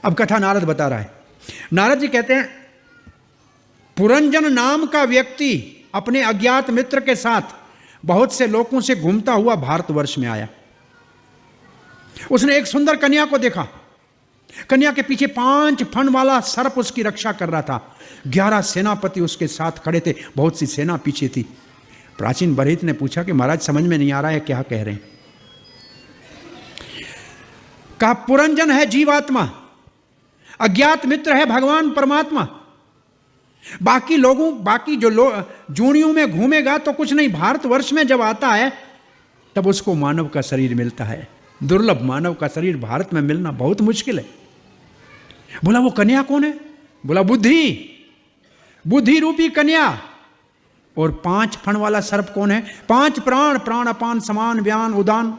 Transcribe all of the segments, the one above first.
अब कथा नारद बता रहा है। नारद जी कहते हैं, पुरंजन नाम का व्यक्ति अपने अज्ञात मित्र के साथ बहुत से लोगों से घूमता हुआ भारतवर्ष में आया। उसने एक सुंदर कन्या को देखा। कन्या के पीछे 5 फण वाला सर्प उसकी रक्षा कर रहा था। 11 सेनापति उसके साथ खड़े थे, बहुत सी सेना पीछे थी। प्राचीन बरहित ने पूछा कि महाराज समझ में नहीं आ रहा है क्या कह रहे हैं। कहा पुरंजन है जीवात्मा, अज्ञात मित्र है भगवान परमात्मा। बाकी जो लोग जूनियों में घूमेगा तो कुछ नहीं, भारतवर्ष में जब आता है तब उसको मानव का शरीर मिलता है। दुर्लभ मानव का शरीर भारत में मिलना बहुत मुश्किल है। बोला वो कन्या कौन है? बोला बुद्धि रूपी कन्या। और 5 फण वाला सर्प कौन है? 5 प्राण, प्राण अपान समान व्यान उदान।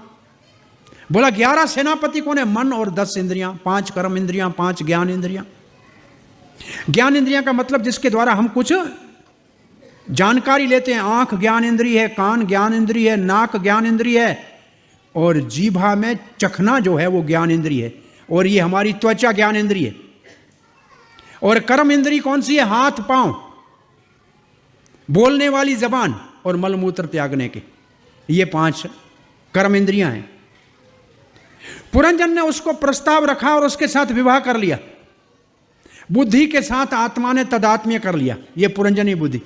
बोला 11 सेनापति कौन है? मन और 10 इंद्रियां, 5 कर्म इंद्रियां, 5 ज्ञान इंद्रियां। ज्ञान इंद्रियां का मतलब जिसके द्वारा हम कुछ जानकारी लेते हैं। आंख ज्ञान इंद्रिय है, कान ज्ञान इंद्रिय है, नाक ज्ञान इंद्रिय है, और जीभा में चखना जो है वो ज्ञान इंद्रिय है, और ये हमारी त्वचा ज्ञान इंद्रिय है। और कर्म इंद्रिय कौन सी है? हाथ पांव, बोलने वाली जबान और मलमूत्र त्यागने के, ये 5 कर्म इंद्रियां हैं। पुरंजन ने उसको प्रस्ताव रखा और उसके साथ विवाह कर लिया। बुद्धि के साथ आत्मा ने तदात्म्य कर लिया, ये पुरंजनी बुद्धि।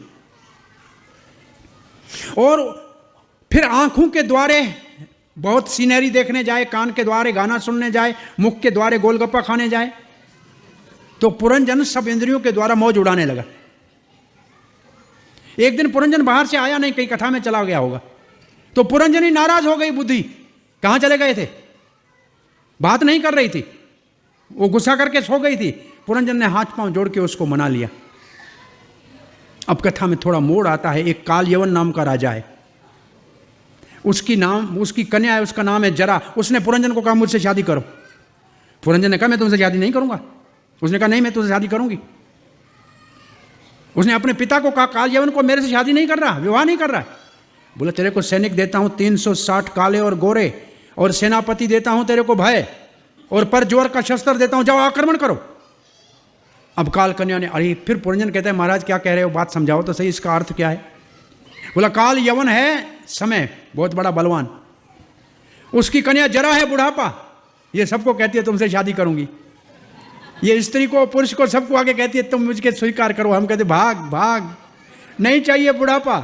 और फिर आंखों के द्वारे बहुत सीनरी देखने जाए, कान के द्वारे गाना सुनने जाए, मुख के द्वारे गोलगप्पा खाने जाए, तो पुरंजन सब इंद्रियों के द्वारा मौज उड़ाने लगा। एक दिन पुरंजन बाहर से आया नहीं, कहीं कथा में चला गया होगा, तो पुरंजन ही नाराज हो गई। बुद्धि कहां चले गए थे? बात नहीं कर रही थी, वो गुस्सा करके सो गई थी। पुरंजन ने हाथ पांव जोड़ के उसको मना लिया। अब कथा में थोड़ा मोड़ आता है। एक काल यवन नाम का राजा है, उसकी कन्या है, उसका नाम है जरा। उसने पुरंजन को कहा मुझसे शादी करो। पुरंजन ने कहा मैं तुमसे शादी नहीं करूंगा। उसने कहा नहीं, मैं तुमसे शादी करूंगी। उसने अपने पिता को कहा काल यवन को मेरे से शादी नहीं कर रहा, विवाह नहीं कर रहा है। बोला तेरे को सैनिक देता हूं 360 काले और गोरे, और सेनापति देता हूं तेरे को भय, और पर जोर का शस्त्र देता हूं, जाओ आक्रमण करो। अब काल कन्या ने, अरे फिर पुरंजन कहता है महाराज क्या कह रहे हो, बात समझाओ तो सही, इसका अर्थ क्या है? बोला काल यवन है समय, बहुत बड़ा बलवान, उसकी कन्या जरा है बुढ़ापा, ये सबको कहती है तुमसे शादी करूंगी। ये स्त्री को पुरुष को सबको आगे कहती है तुम मुझे स्वीकार करो। हम कहते भाग भाग, नहीं चाहिए बुढ़ापा।